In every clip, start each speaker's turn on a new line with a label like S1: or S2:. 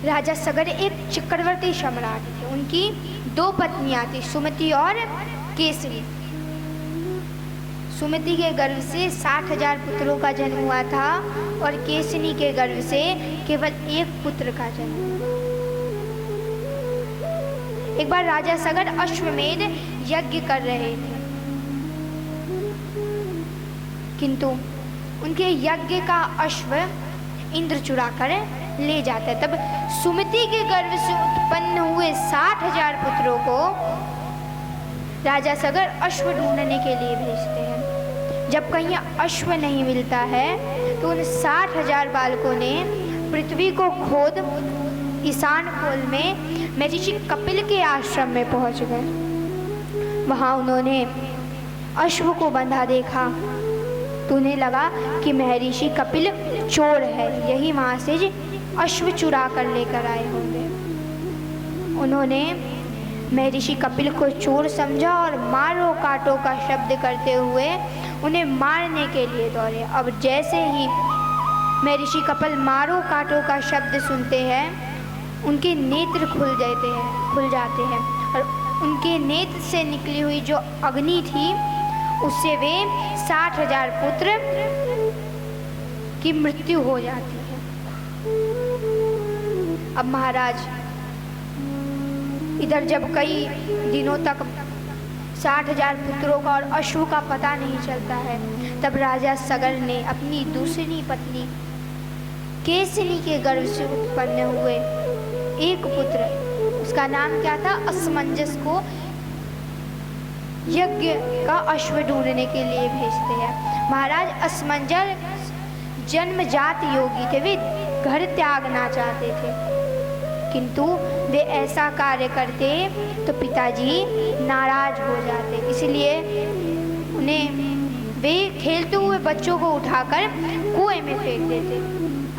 S1: राजा सगर एक चक्रवर्ती सम्राट थे। उनकी 2 पत्नियां थी, सुमति और केसरी। सुमति के गर्भ से 60,000 पुत्रों का जन्म हुआ था और केसरी के गर्भ से केवल 1 पुत्र का जन्म हुआ। एक बार राजा सगर अश्वमेध यज्ञ कर रहे थे, किंतु उनके यज्ञ का अश्व इंद्र चुरा कर ले जाता है। तब सुमति के गर्भ से उत्पन्न हुए 60,000 पुत्रों को राजा सगर अश्व ढूंढने के लिए भेजते हैं। जब कहीं अश्व नहीं मिलता है तो उन 60,000 बालकों ने पृथ्वी को खोद ईशान कोल में महर्षि कपिल के आश्रम में पहुंच गए। वहां उन्होंने अश्व को बंधा देखा तो उन्हें लगा कि महर्षि कपिल चोर है, यही वहां से अश्व चुरा कर लेकर आए होंगे। उन्होंने महर्षि कपिल को चोर समझा और मारो काटो का शब्द करते हुए उन्हें मारने के लिए दौड़े। अब जैसे ही महर्षि कपिल मारो काटो का शब्द सुनते हैं, उनके नेत्र खुल जाते हैं और उनके नेत्र से निकली हुई जो अग्नि थी उससे वे 60,000 पुत्र की मृत्यु हो जाती है। अब महाराज इधर जब कई दिनों तक 60,000 पुत्रों का और अश्व का पता नहीं चलता है, तब राजा सगर ने अपनी दूसरी पत्नी केसरी के गर्भ से उत्पन्न हुए 1 पुत्र, उसका नाम क्या था, असमंजस, को यज्ञ का अश्व ढूंढने के लिए भेजते हैं। महाराज असमंजस जन्मजात योगी थे, वे घर त्यागना चाहते थे, किंतु वे ऐसा कार्य करते तो पिताजी नाराज हो जाते, इसलिए वे खेलते हुए बच्चों को उठाकर कुएं में फेंक देते।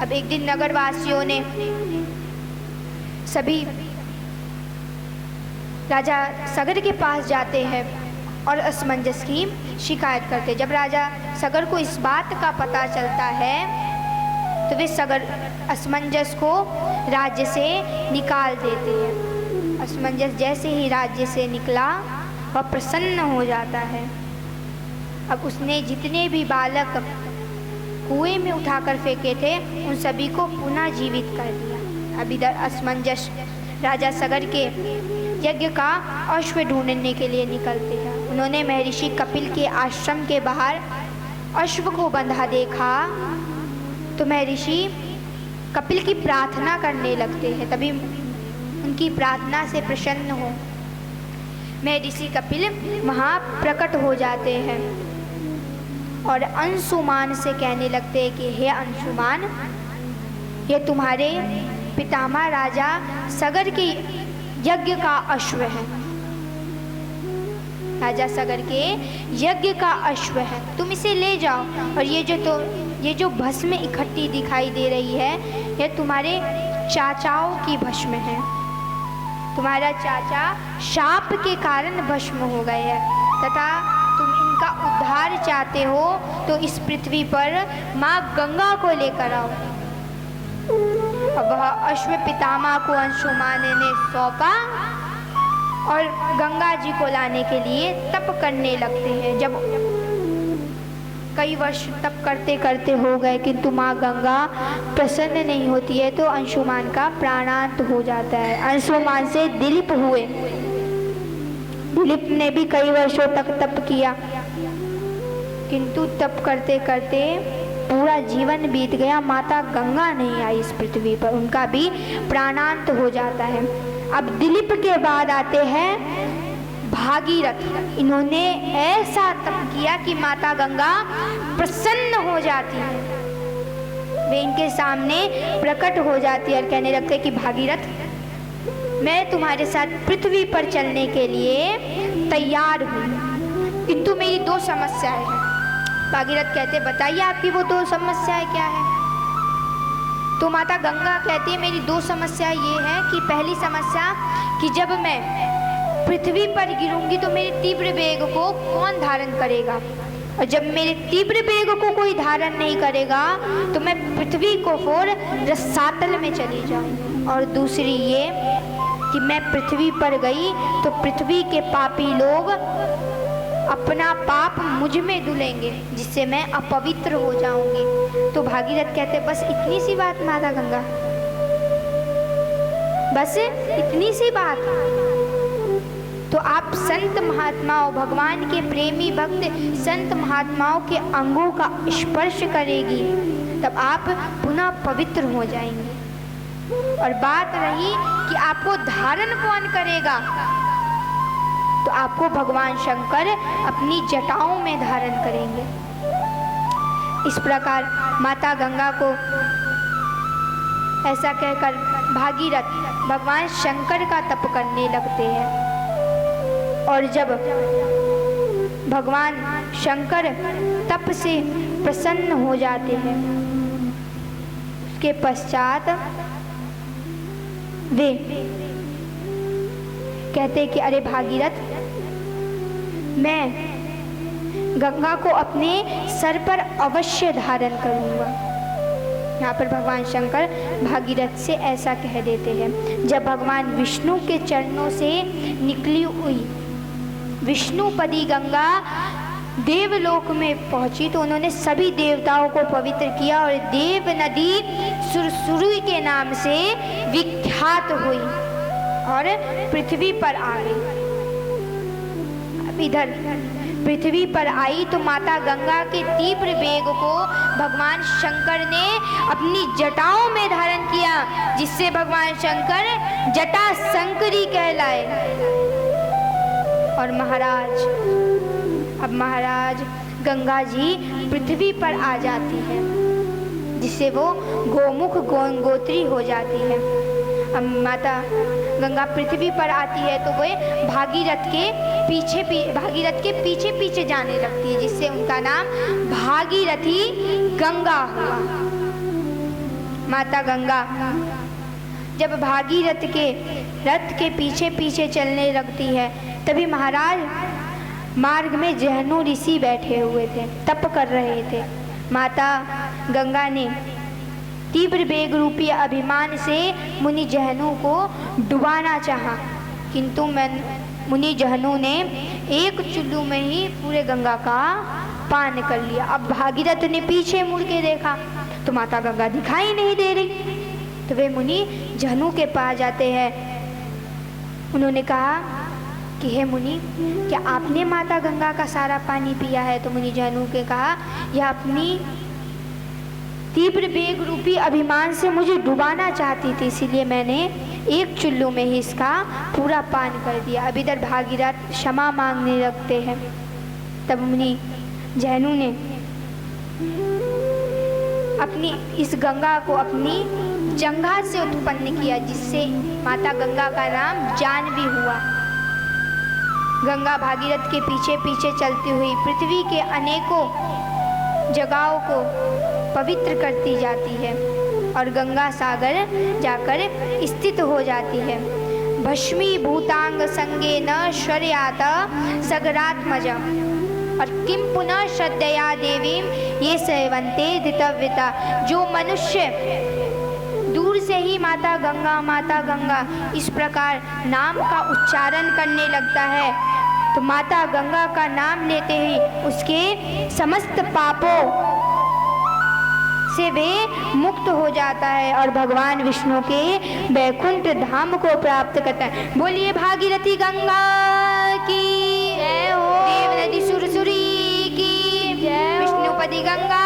S1: अब एक दिन नगरवासियों ने सभी राजा सगर के पास जाते हैं और असमंजस की शिकायत करते। जब राजा सगर को इस बात का पता चलता है तो वे असमंजस को राज्य से निकाल देते हैं। असमंजस जैसे ही राज्य से निकला वह प्रसन्न हो जाता है। अब उसने जितने भी बालक कुएं में उठाकर फेंके थे उन सभी को पुनः जीवित कर दिया। अब इधर असमंजस राजा सगर के यज्ञ का अश्व ढूंढने के लिए निकलते हैं। उन्होंने महर्षि कपिल के आश्रम के बाहर अश्व को बंधा देखा तो महर्षि कपिल की प्रार्थना करने लगते हैं। तभी उनकी प्रार्थना से प्रसन्न हो महर्षि कपिल वहाँ प्रकट हो जाते हैं और अंशुमान से कहने लगते हैं कि हे अंशुमान, यह तुम्हारे पितामह राजा सगर के यज्ञ का अश्व है, राजा सगर के यज्ञ का अश्व है, तुम इसे ले जाओ। और ये जो भस्म इकट्ठी दिखाई दे रही है यह तुम्हारे चाचाओं की भस्म है। तुम्हारा चाचा शाप के कारण भस्म हो गए हैं तथा तुम इनका उद्धार चाहते हो तो इस पृथ्वी पर माँ गंगा को लेकर आओ। अब वह अश्व पितामह को अंशुमान ने सौंपा और गंगा जी को लाने के लिए तप करने लगते हैं। जब कई वर्ष तप करते करते हो गए किंतु माँ गंगा प्रसन्न नहीं होती है तो अंशुमान का प्राणांत हो जाता है। अंशुमान से दिलीप हुए। दिलीप ने भी कई वर्षों तक तप किया किंतु तप करते करते पूरा जीवन बीत गया, माता गंगा नहीं आई इस पृथ्वी पर, उनका भी प्राणांत हो जाता है। अब दिलीप के बाद आते हैं भागीरथ। इन्होंने ऐसा तप किया कि माता गंगा प्रसन्न हो जाती है, वे इनके सामने प्रकट हो जाती है और कहने लगते कि भागीरथ, मैं तुम्हारे साथ पृथ्वी पर चलने के लिए तैयार हूँ किंतु मेरी 2 समस्याएं हैं। भागीरथ कहते बताइए आपकी वो 2 समस्याएं क्या है। तो माता गंगा कहती है मेरी 2 समस्या ये है कि पहली समस्या कि जब मैं पृथ्वी पर गिरूंगी तो मेरे तीव्र वेग को कौन धारण करेगा। और जब मेरे तीव्र वेग को कोई धारण नहीं करेगा तो मैं पृथ्वी को फोड़ रसातल में चली जाऊंगी। और दूसरी ये कि मैं पृथ्वी पर गई तो पृथ्वी के पापी लोग अपना पाप मुझ में धुलेंगे, जिससे मैं अपवित्र हो जाऊंगी। तो भागीरथ कहते बस इतनी सी बात माता गंगा, बस इतनी सी बात। तो आप संत महात्माओं, भगवान के प्रेमी भक्त संत महात्माओं के अंगों का स्पर्श करेगी तब आप पुनः पवित्र हो जाएंगे। और बात रही कि आपको धारण कौन करेगा, तो आपको भगवान शंकर अपनी जटाओं में धारण करेंगे। इस प्रकार माता गंगा को ऐसा कहकर भागीरथ भगवान शंकर का तप करने लगते हैं। और जब भगवान शंकर तप से प्रसन्न हो जाते हैं, उसके पश्चात वे कहते कि अरे भागीरथ, मैं गंगा को अपने सर पर अवश्य धारण करूंगा। यहाँ पर भगवान शंकर भागीरथ से ऐसा कह देते हैं। जब भगवान विष्णु के चरणों से निकली हुई विष्णुपदी गंगा देवलोक में पहुंची तो उन्होंने सभी देवताओं को पवित्र किया और देव नदी सुरसुरी के नाम से विख्यात हुई और पृथ्वी पर आ गई। अब इधर पृथ्वी पर आई तो माता गंगा के तीव्र वेग को भगवान शंकर ने अपनी जटाओं में धारण किया, जिससे भगवान शंकर जटा शंकरी कहलाए। और महाराज गंगा जी पृथ्वी पर आ जाती है, जिससे वो गोमुख गंगोत्री हो जाती है। अब माता गंगा पृथ्वी पर आती है तो वे भागीरथ के पीछे पीछे जाने लगती है, जिससे उनका नाम भागीरथी गंगा हुआ। माता गंगा जब भागीरथ के रथ के पीछे पीछे चलने लगती है, तभी महाराज मार्ग में जहनु ऋषि बैठे हुए थे, तप कर रहे थे। माता गंगा ने तीव्र वेग रूपी अभिमान से मुनि जहनु को डुबाना चाहा, किंतु मुनि जहनु ने एक चुल्लू में ही पूरे गंगा का पान कर लिया। अब भागीरथ ने पीछे मुड़ के देखा तो माता गंगा दिखाई नहीं दे रही, तो वे मुनि जहनु के पास जाते हैं। उन्होंने कहा कि हे मुनि, क्या आपने माता गंगा का सारा पानी पिया है? तो मुनि जहनु के कहा, यह अपनी तीव्र वेग रूपी अभिमान से मुझे डुबाना चाहती थी, इसीलिए मैंने एक चुल्लू में ही इसका पूरा पान कर दिया। अब इधर भागीरथ क्षमा मांगने लगते हैं। तब मुनि जहनु ने अपनी इस गंगा को अपनी जंघा से उत्पन्न किया, जिससे माता गंगा का नाम जानवी हुआ। गंगा भागीरथ के पीछे पीछे चलती हुई पृथ्वी के अनेकों जगहों को पवित्र करती जाती है और गंगा सागर जाकर स्थित हो जाती है। भस्मी भूतांग संगे न शर्यात सगरात्मज और किम पुनः श्रद्धया देवीम ये सेवन्ते धितव्यता। जो मनुष्य दूर से ही माता गंगा इस प्रकार नाम का उच्चारण करने लगता है, तो माता गंगा का नाम लेते ही उसके समस्त पापों से वे मुक्त हो जाता है और भगवान विष्णु के वैकुंठ धाम को प्राप्त करता है। बोलिए भागीरथी गंगा की जय हो, देव नदी सुरसुरी की जय, विष्णुपदी गंगा